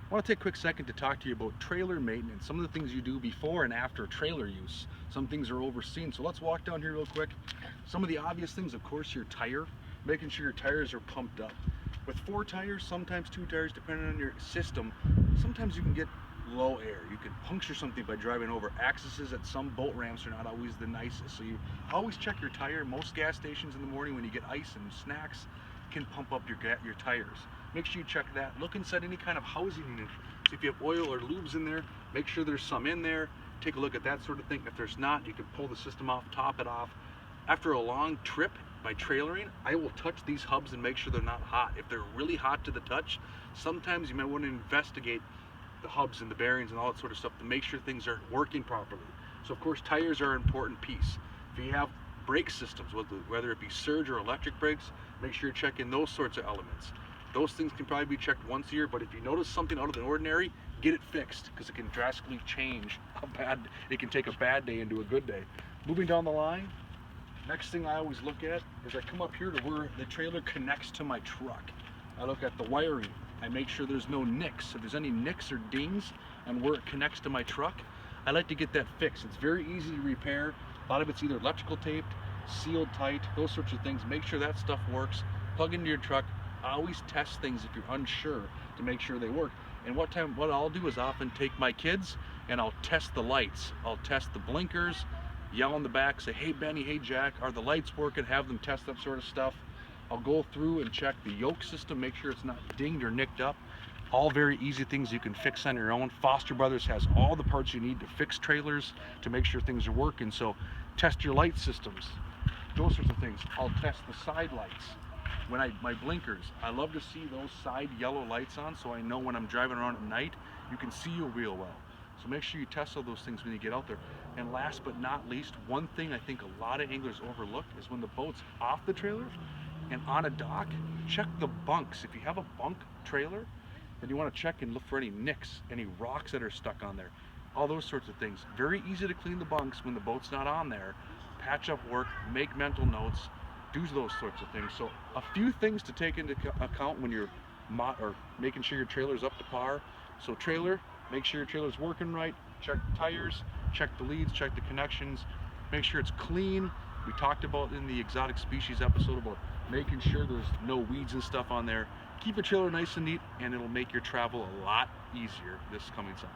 I want to take a quick second to talk to you about trailer maintenance, some of the things you do before and after trailer use. Some things are overseen, so let's walk down here real quick. Some of the obvious things, of course, your tire, making sure your tires are pumped up. With 4 tires, sometimes 2 tires, depending on your system, sometimes you can get low air. You could puncture something by driving over axes at some boat ramps are not always the nicest. So you always check your tire. Most gas stations in the morning when you get ice and snacks can pump up your tires. Make sure you check that. Look inside any kind of housing unit. See if you have oil or lubes in there. Make sure there's some in there. Take a look at that sort of thing. If there's not, you can pull the system off, top it off. After a long trip by trailering, I will touch these hubs and make sure they're not hot. If they're really hot to the touch, sometimes you might want to investigate the hubs and the bearings and all that sort of stuff to make sure things are working properly. So of course tires are an important piece. If you have brake systems, whether it be surge or electric brakes, make sure you're checking those sorts of elements. Those things can probably be checked once a year, but if you notice something out of the ordinary, get it fixed, because it can drastically change how bad it can take a bad day into a good day. Moving down the line, next thing I always look at is I come up here to where the trailer connects to my truck. I look at the wiring. I make sure there's no nicks. If there's any nicks or dings on where it connects to my truck, I like to get that fixed. It's very easy to repair. A lot of it's either electrical taped, sealed tight, those sorts of things. Make sure that stuff works. Plug into your truck. Always test things if you're unsure to make sure they work. And what I'll do is often take my kids and I'll test the lights. I'll test the blinkers, yell in the back, say, hey Benny, hey Jack, are the lights working? Have them test that sort of stuff. I'll go through and check the yoke system, make sure it's not dinged or nicked up. All very easy things you can fix on your own. Foster Brothers has all the parts you need to fix trailers to make sure things are working. So test your light systems, those sorts of things. I'll test the side lights. My blinkers, I love to see those side yellow lights on so I know when I'm driving around at night, you can see your wheel well. So make sure you test all those things when you get out there. And last but not least, one thing I think a lot of anglers overlook is when the boat's off the trailer and on a dock, check the bunks. If you have a bunk trailer, then you want to check and look for any nicks, any rocks that are stuck on there, all those sorts of things. Very easy to clean the bunks when the boat's not on there. Patch up work, make mental notes, do those sorts of things. So a few things to take into account when you're making sure your trailer's up to par. So trailer, make sure your trailer's working right, check the tires, check the leads, check the connections, make sure it's clean. We talked about in the exotic species episode about making sure there's no weeds and stuff on there. Keep your trailer nice and neat and it'll make your travel a lot easier this coming summer.